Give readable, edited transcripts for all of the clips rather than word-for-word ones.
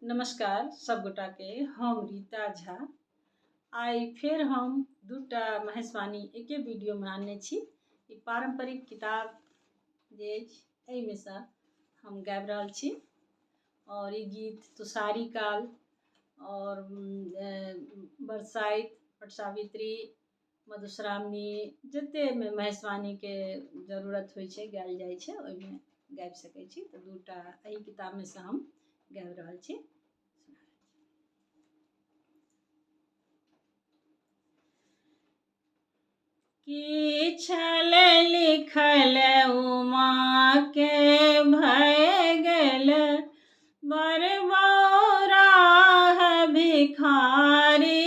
नमस्कार सब गोटा के। हम रीता झा आई फिर हम दूटा महेशवाणी एके वीडियो में आने छी। ई पारंपरिक किताब जे एहिमे से हम गाबि रहल छी और ई गीत तुषारी काल और बरसाइत वट सावित्री मधुश्रावणी जते में महेशवाणी के जरूरत होइ छै गायल जाइ छै ओहिमे गाबि सकै छी। तो दूटा एही किताब में से हम गाबि रहल छी। की छल लिखल उमा के भय गेल बरबौरा भिखारी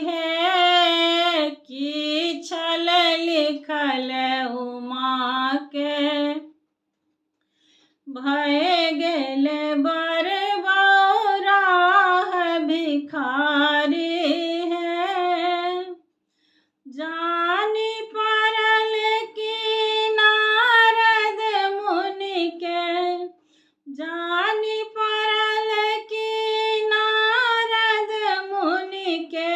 है। की छल लिखल उमा के भय गेल बरबौरा भिखारी है। जानी पड़ल की नारद मुनि के, जानी पड़ल की नारद मुनि के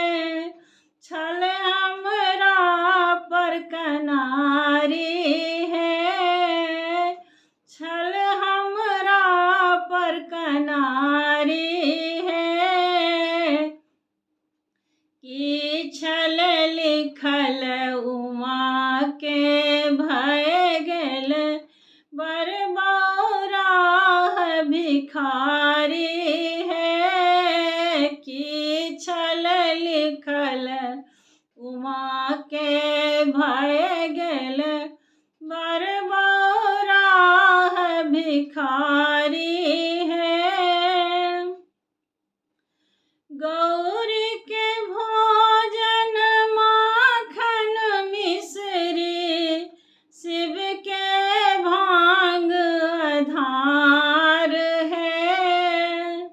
छल हमरा पर कनारी है। छल हमरा पर कनारी है। की छल लिखल उमा के भय गेल बरबौरा भिखारी है। की छल लिखल उमा के भय गेल बरबौरा भिखारी है। गौरी के भोजन माखन मिश्री, शिव के भांग आधार है।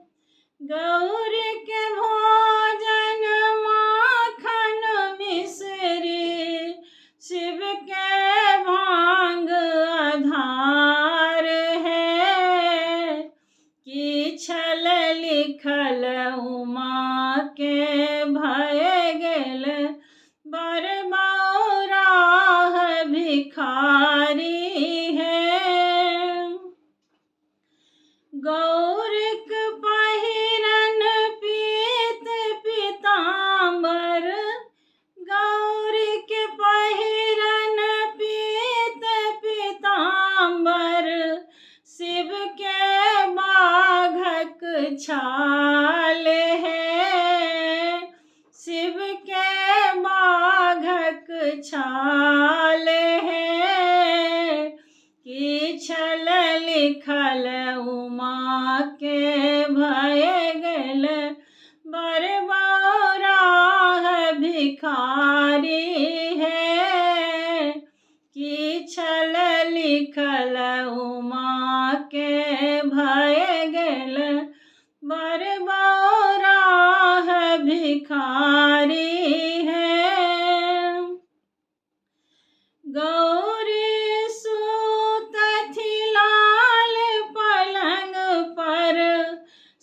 गौरी के भोजन माखन मिश्री, शिव के भांग आधार है। की छल लिखल उमा के भय गेल बरबौरा भिखारी है। गौरीक पहिरन पीत पीताम्बर, गौरी के पहिरन पीत पीताम्बर, शिव के बाघक छाल है। शिव के बाघक छाल है। की छल लिखल उमा के भय गेल बरबौरा भिखारी है। की छल लिखल उमा के भय गेल बरबौरा भिखारी है। गौरी सुतथि लाल पलंग पर,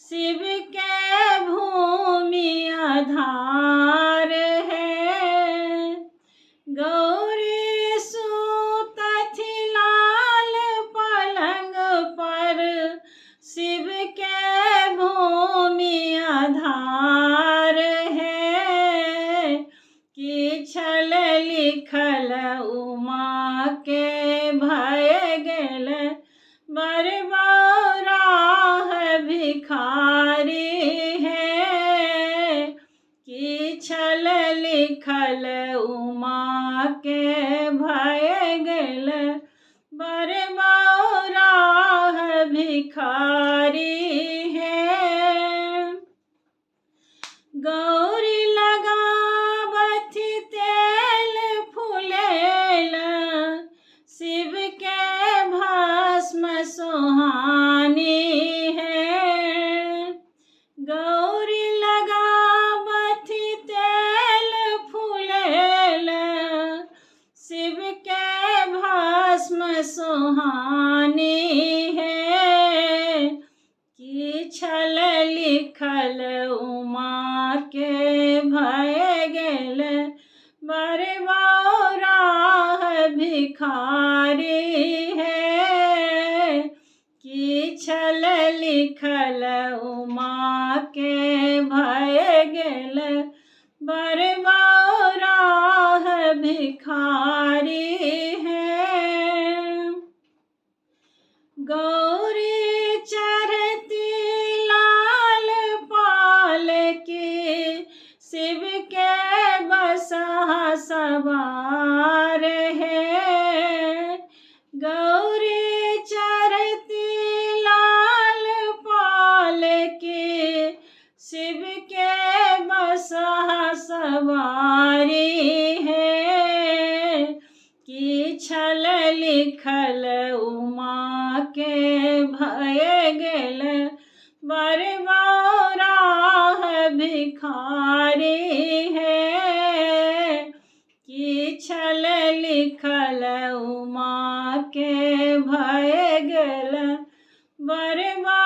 शिव के भूमि आधार है। गौरी सुतथि लाल पलंग पर, शिव के भूमि आधार है। की छल लिखल उमा के भय गेल बरबौरा भिखारी है। की छल लिखल उमा के भय गेल बरबौरा भिखारी है। गौरी लगावथि तेल फुलेल, शिव के भस्म सुहानी है। गौरी लगावथि तेल फुलेल, शिव के भस्म सुहानी है। की छल लिखल उमा के भय गेल बरबौरा भिखारी है। कि छल लिखल उमा के भय गेल बरबौरा भिखारी है। गौरी चढ़ती लाल पाल की शिव के बसहा सवार है। गौरी चढ़ती लाल पाल की शिव के बसहा सवारी है। कि छल लिखल उमा के भय गेल बरबौरा भिखारी है। कि छल लिखल उमा के भय गेल बरबौरा